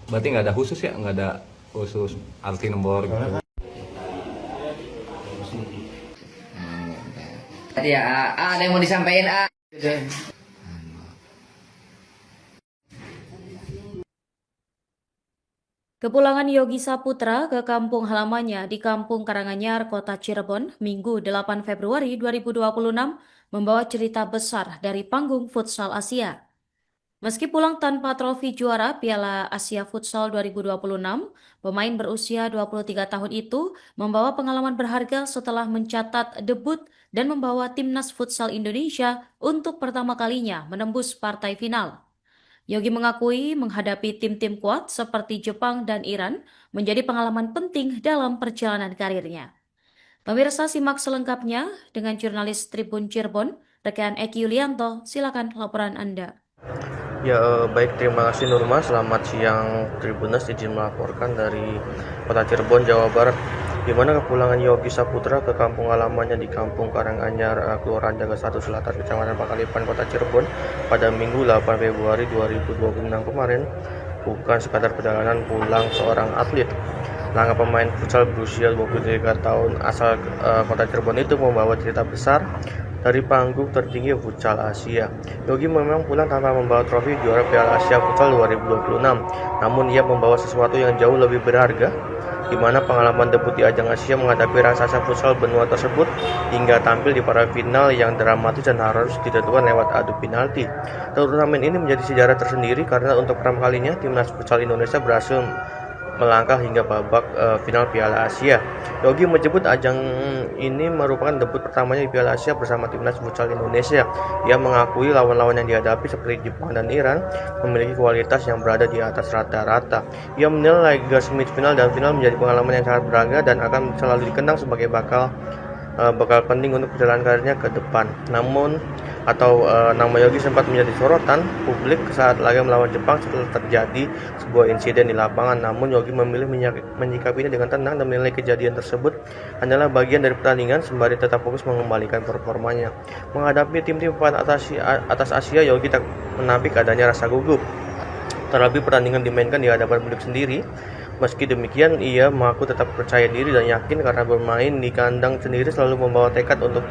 Berarti nggak ada khusus ya, nggak ada khusus arti nomor gitu. Tadi ya, ada yang mau disampaikan, A. Kepulangan Yogi Saputra ke kampung halamannya di Kampung Karanganyar, Kota Cirebon, Minggu 8 Februari 2026 membawa cerita besar dari panggung futsal Asia. Meski pulang tanpa trofi juara Piala Asia Futsal 2026, pemain berusia 23 tahun itu membawa pengalaman berharga setelah mencatat debut dan membawa timnas futsal Indonesia untuk pertama kalinya menembus partai final. Yogi mengakui menghadapi tim-tim kuat seperti Jepang dan Iran menjadi pengalaman penting dalam perjalanan karirnya. Pemirsa simak selengkapnya dengan jurnalis Tribun Cirebon, rekan Eki Yulianto. Silakan laporan Anda. Ya, baik, terima kasih Nurma. Selamat siang Tribuners, izin melaporkan dari Kota Cirebon, Jawa Barat, di mana kepulangan Yogi Saputra ke kampung halamannya di Kampung Karanganyar, Kelurahan Jaga 1 Selatan, Kecamatan Pakalipan, Kota Cirebon pada Minggu 8 Februari 2026 kemarin bukan sekadar perjalanan pulang seorang atlet. Langkah pemain futsal berusia 23 tahun asal Kota Cirebon itu membawa cerita besar dari panggung tertinggi futsal Asia. Yogi memang pulang tanpa membawa trofi juara Piala Asia Futsal 2026, namun ia membawa sesuatu yang jauh lebih berharga, di mana pengalaman debut di ajang Asia menghadapi raksasa futsal benua tersebut hingga tampil di para final yang dramatis dan harus ditentukan lewat adu penalti. Turnamen ini menjadi sejarah tersendiri karena untuk pertama kalinya timnas futsal Indonesia berhasil melangkah hingga babak final Piala Asia. Yogi menyebut ajang ini merupakan debut pertamanya di Piala Asia bersama timnas futsal Indonesia. Ia mengakui lawan-lawan yang dihadapi seperti Jepang dan Iran memiliki kualitas yang berada di atas rata-rata. Ia menilai laga semifinal dan final menjadi pengalaman yang sangat berharga dan akan selalu dikenang sebagai bakal penting untuk perjalanan karirnya ke depan. Namun nama Yogi sempat menjadi sorotan publik saat laga melawan Jepang setelah terjadi sebuah insiden di lapangan. Namun Yogi memilih menyikapinya dengan tenang dan menilai kejadian tersebut adalah bagian dari pertandingan sembari tetap fokus mengembalikan performanya. Menghadapi tim-tim papan atas Asia, Yogi tak menampik adanya rasa gugup. Terlebih pertandingan dimainkan di hadapan publik sendiri. Meski demikian, ia mengaku tetap percaya diri dan yakin karena bermain di kandang sendiri selalu membawa tekad untuk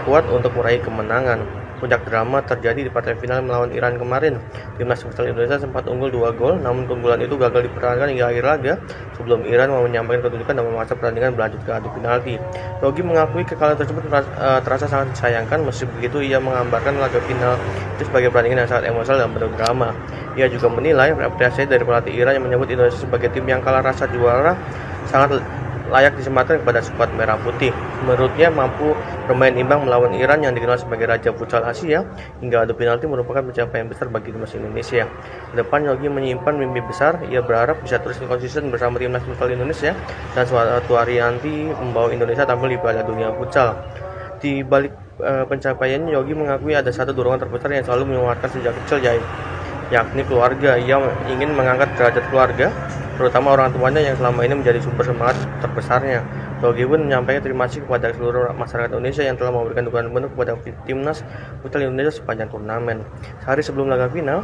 kuat untuk meraih kemenangan. Puncak drama terjadi di partai final melawan Iran kemarin. Timnas futsal Indonesia sempat unggul 2 gol, namun keunggulan itu gagal dipertahankan hingga akhir laga sebelum Iran mau menyampaikan kedudukan dan memaksa pertandingan berlanjut ke adu penalti. Yogi mengakui kekalahan tersebut terasa sangat disayangkan. Meski begitu, ia menggambarkan laga final itu sebagai pertandingan yang sangat emosional dan penuh drama. Ia juga menilai apresiasi dari pelatih Iran yang menyebut Indonesia sebagai tim yang kalah rasa juara sangat layak disematkan kepada skuad merah putih. Menurutnya, mampu bermain imbang melawan Iran yang dikenal sebagai Raja Futsal Asia hingga adu penalti merupakan pencapaian besar bagi timnas Indonesia. Kedepan Yogi menyimpan mimpi besar. Ia berharap bisa terus konsisten bersama timnas futsal Indonesia dan suatu hari nanti membawa Indonesia tampil di Piala Dunia Futsal. Di balik pencapaiannya, Yogi mengakui ada satu dorongan terbesar yang selalu menguatkan sejak kecil, yakni keluarga. Ia ingin mengangkat derajat keluarga, terutama orang tuanya yang selama ini menjadi sumber semangat terbesarnya. Yogi pun menyampaikan terima kasih kepada seluruh masyarakat Indonesia yang telah memberikan dukungan penuh kepada timnas futsal Indonesia sepanjang turnamen. Sehari sebelum laga final,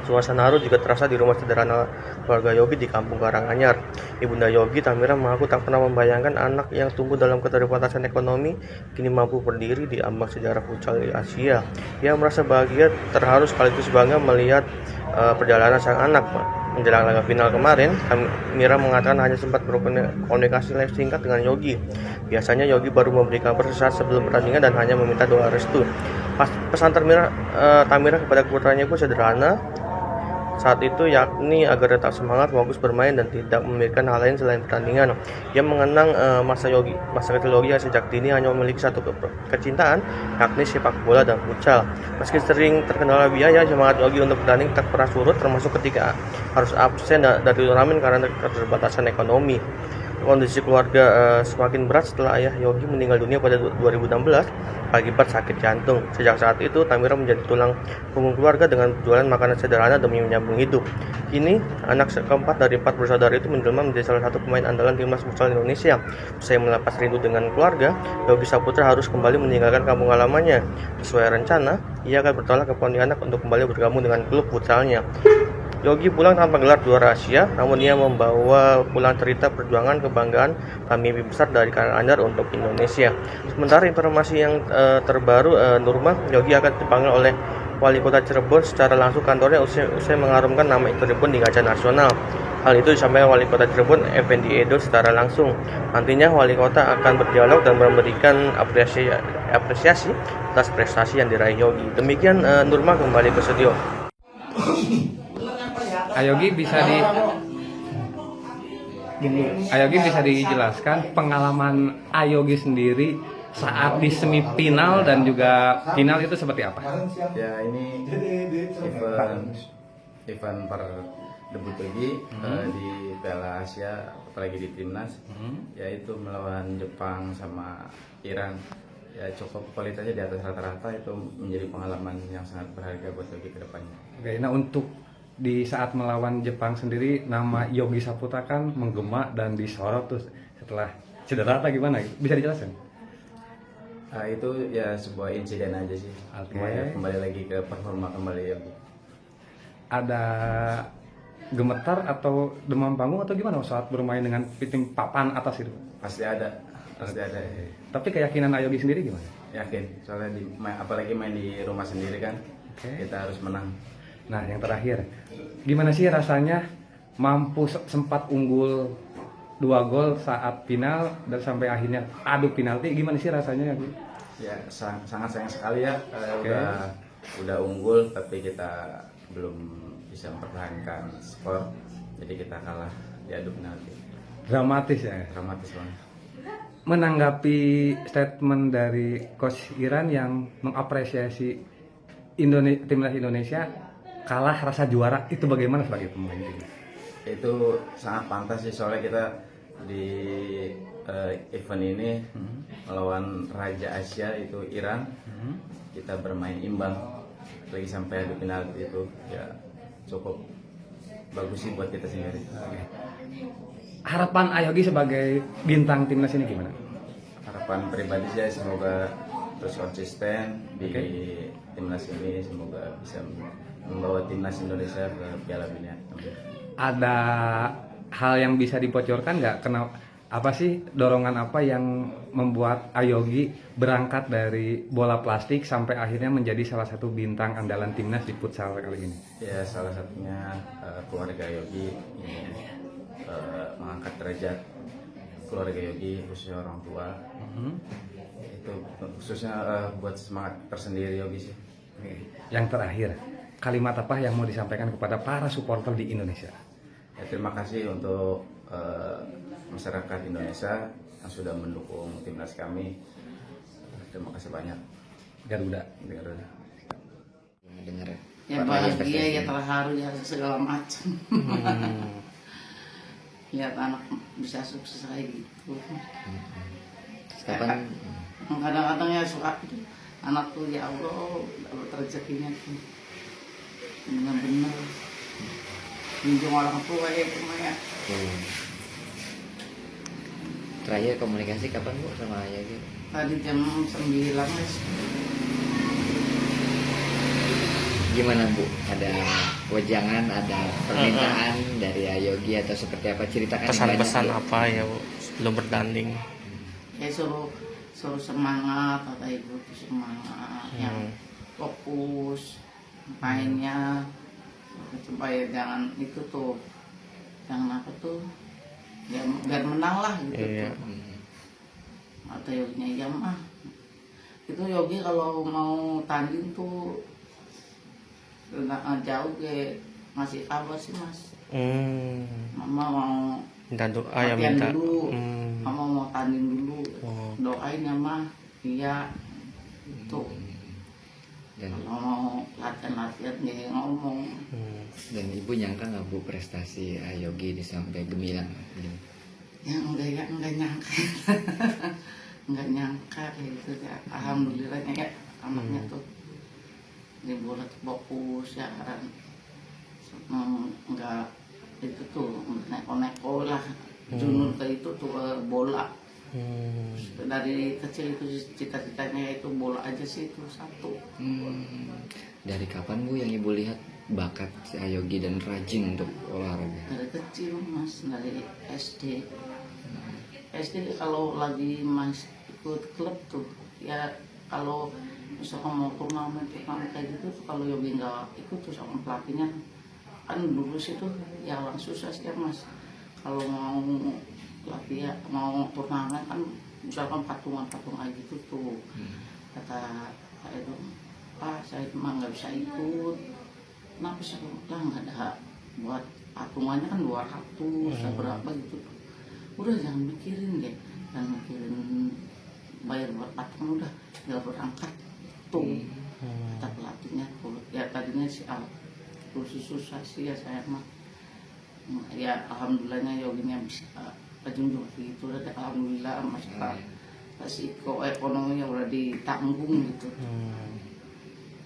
suasana haru juga terasa di rumah sederhana keluarga Yogi di Kampung Karanganyar. Ibunda Yogi, Tamira, mengaku tak pernah membayangkan anak yang tumbuh dalam keterbatasan ekonomi kini mampu berdiri di ambang sejarah futsal di Asia. Ia merasa bahagia, terharu sekaligus bangga melihat perjalanan sang anak. Menjelang laga final kemarin, Tamira mengatakan hanya sempat berkomunikasi singkat dengan Yogi. Biasanya Yogi baru memberi kabar sesaat sebelum pertandingan dan hanya meminta doa restu. Pesan Tamira kepada putranya pun sederhana saat itu, yakni agar tetap semangat, fokus bermain dan tidak memikirkan hal lain selain pertandingan. Ia mengenang masa kecil Yogi yang sejak dini hanya memiliki satu kecintaan, yakni sepak bola dan futsal. Meski sering terkendala biaya, semangat Yogi untuk bertanding tak pernah surut, termasuk ketika harus absen dari turnamen karena keterbatasan ekonomi. Kondisi keluarga semakin berat setelah ayah Yogi meninggal dunia pada 2016 akibat sakit jantung. Sejak saat itu, Tamira menjadi tulang punggung keluarga dengan berjualan makanan sederhana demi menyambung hidup. Kini, anak keempat dari 4 bersaudara itu menjelma menjadi salah satu pemain andalan timnas futsal Indonesia. Usai melepas rindu dengan keluarga, Yogi Saputra harus kembali meninggalkan kampung halamannya. Sesuai rencana, ia akan bertolak ke Pontianak untuk kembali bergabung dengan klub futsalnya. Yogi pulang tanpa gelar juara Asia, namun ia membawa pulang cerita perjuangan kebanggaan mimpi besar dari Karanganyar untuk Indonesia. Sementara informasi yang terbaru, Nurma, Yogi akan dipanggil oleh Wali Kota Cirebon secara langsung kantornya usai mengharumkan nama Cirebon di kancah nasional. Hal itu disampaikan Wali Kota Cirebon, Effendi Edo, secara langsung. Nantinya Wali Kota akan berdialog dan memberikan apresiasi atas prestasi yang diraih Yogi. Demikian, Nurma, kembali ke studio. Ayogi bisa dijelaskan pengalaman Ayogi sendiri saat di semifinal dan juga final itu seperti apa? Ya, ini event per debut Yogi di Piala Asia, apalagi di timnas, yaitu melawan Jepang sama Iran. Ya, cukup kualitasnya di atas rata-rata, itu menjadi pengalaman yang sangat berharga buat Yogi ke depannya. Oke, nah untuk di saat melawan Jepang sendiri, nama Yogi Saputra kan menggema dan disorot tuh setelah cedera atau gimana? Bisa dijelaskan? Itu ya sebuah insiden aja sih. Oke. Kembali lagi ke performa kembali Yogi. Ada gemetar atau demam panggung atau gimana saat bermain dengan tim papan atas itu? Pasti ada. Tapi keyakinan Ayogi sendiri gimana? Yakin, soalnya apalagi main di rumah sendiri kan, kita harus menang. Nah, yang terakhir, gimana sih rasanya mampu sempat unggul 2 gol saat final dan sampai akhirnya adu penalti, gimana sih rasanya? Ya, sangat sayang sekali ya, udah unggul tapi kita belum bisa mempertahankan skor, jadi kita kalah di adu penalti. Dramatis ya? Dramatis banget. Menanggapi statement dari Coach Iran yang mengapresiasi timnas Indonesia kalah rasa juara, itu bagaimana sebagai pemain timnas? Itu sangat pantas sih, soalnya kita di event ini melawan Raja Asia itu Iran, kita bermain imbang lagi sampai adu penalti, itu ya cukup bagus sih buat kita sendiri. Harapan Ayogi sebagai bintang timnas ini gimana? Harapan pribadi saya semoga terus konsisten di timnas ini, semoga bisa membawa timnas Indonesia ke Piala Dunia. Ada hal yang bisa dibocorkan nggak? Apa sih dorongan apa yang membuat Ayogi berangkat dari bola plastik sampai akhirnya menjadi salah satu bintang andalan timnas di futsal kali ini? Ya, salah satunya keluarga Yogi ini mengangkat derajat keluarga Yogi, khususnya orang tua. Itu khususnya buat semangat tersendiri Yogi sih. Yang terakhir, kalimat apa yang mau disampaikan kepada para supporter di Indonesia? Ya, terima kasih untuk masyarakat Indonesia yang sudah mendukung timnas kami. Terima kasih banyak. Garuda. Dengar Ya bahagia, ya terharu, ya segala macam. Lihat anak bisa sukses kayak gitu. kapan Kadang-kadang ya suka anak tuh, ya Allah, dapat rezekinya tuh benar-benar junjung orang tua ya cuma ya. terakhir komunikasi kapan Bu sama Ayogi? Tadi jam 9 mas. Gimana Bu? Ada wejangan, ada permintaan dari Ayogi atau seperti apa? Ceritakan Pesan-pesan banyak, Bu. apa ya, Bu, sebelum bertanding? Ya suruh semangat, kata ibu tuh semangat, yang fokus mainnya, supaya jangan itu tuh, jangan apa tuh, ya biar menang lah gitu tuh. Atau Yoginya ya mah, itu Yogi kalau mau tanding tuh jauh ke ngasih kabar sih mas. Mama mau Minta doa ya, latihan minta. dulu, mama mau tanding dulu, doain ya mah, iya itu. Dan Kalau mau latihan dia ngomong. dan Ibu nyangka nggak Bu prestasi Ayogi ini sampai gemilang? Ya enggak nyangka. Enggak nyangka kayak gitu ya. Alhamdulillahnya ya anaknya tuh di bola tuh fokus ya kan. Enggak itu tuh neko-neko lah. Junur itu tuh bola. Dari kecil itu cita-citanya itu bola aja sih, itu satu. Dari kapan Bu yang Ibu lihat bakat si Ayogi dan rajin untuk olahraga? Dari kecil mas, dari SD. SD kalau lagi mas ikut klub tuh, ya kalau misalkan mau turnamen kayak gitu tuh, kalau Yogi nggak ikut tuh sama pelatihnya, kan dulu sih tuh ya orang susah sih ya mas. Kalau mau latihan, mau turnamen kan misalkan patungan gitu tuh, kata Pak Edo, Pak saya emang nggak bisa ikut. Kenapa sih? Lah nggak ada, buat patungannya kan 200 berapa gitu. Udah jangan mikirin deh, jangan mikirin bayar buat patungan, udah tinggal berangkat tuh. Kata pelatihnya tuh, ya tadinya sih susah sih ya saya mah. Ya alhamdulillahnya Yoginya bisa junjung gitu, udah alhamdulillah masalah resiko ekonominya udah ditanggung gitu.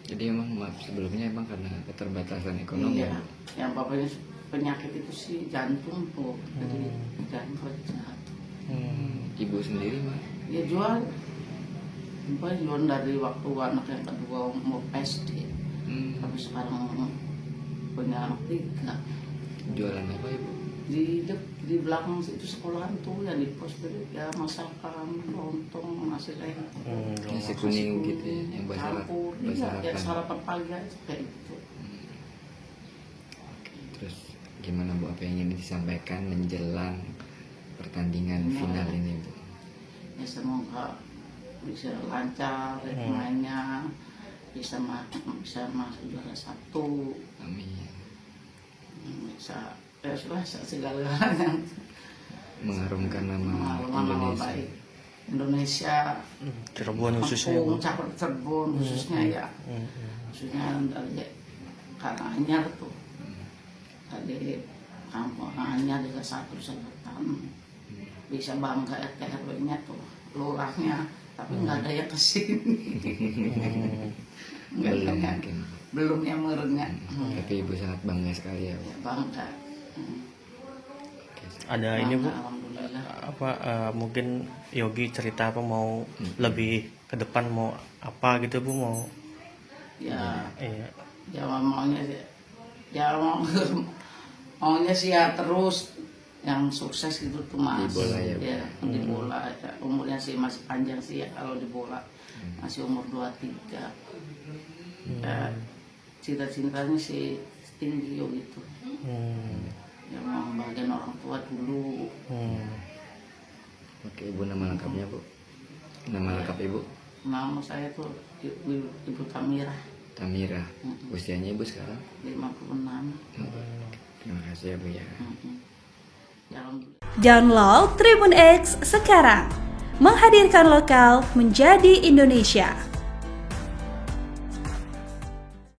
Jadi emang sebelumnya emang karena keterbatasan ekonomi. Iya, yang bapaknya penyakit itu sih jantung tuh, jadi jantung jahat. Ibu sendiri mah Ya jual dari waktu anak yang kedua umur SD sampai sekarang punya anak 3. jualan apa ibu? Di belakang situ sekolahan tuh yang di pos itu ya masakan lontong, nasi lengko, Nasi kuning gitu ya, yang buat campur, ya sarapan pagi aja kayak gitu. Terus gimana Bu, apa yang ingin disampaikan menjelang pertandingan final ini Bu? Ya semoga bisa lancar ya, pemainnya bisa masuk juara 1, Amin. bisa ya sudah segala-galanya Mengharumkan nama nama Indonesia. baik Indonesia, Cirebon khususnya Bu. Kampung Cirebon khususnya ya, khususnya dari Karanganyar tuh, tadi Kampung Karanganyar juga 1 selatan, bisa bangga RT RW-nya tuh, lurahnya, tapi nggak ada yang kesini. Belum mungkin. Belum yang merenya. Tapi ibu sangat bangga sekali ya Bu. Ya, bangga. Ada ini Bu, Alhamdulillah. apa mungkin Yogi cerita apa mau lebih ke depan mau apa gitu Bu, mau Ya, iya. ya maunya sih ya terus yang sukses gitu tuh mas. Di bola ya, Bu. Ya, di bola ya. Umurnya sih masih panjang sih ya kalau di bola, masih umur 23. Ya, cita-citanya sih tinggi gitu. Ya mau bagian orang tua dulu. Oke ibu, nama lengkapnya Bu? Nama lengkap ibu? Nama saya tuh Ibu Tamira, Tamira. Usianya ibu sekarang? 56. Terima kasih ya Bu ya. Ya, alhamdulillah. Download Tribun X sekarang, menghadirkan lokal menjadi Indonesia.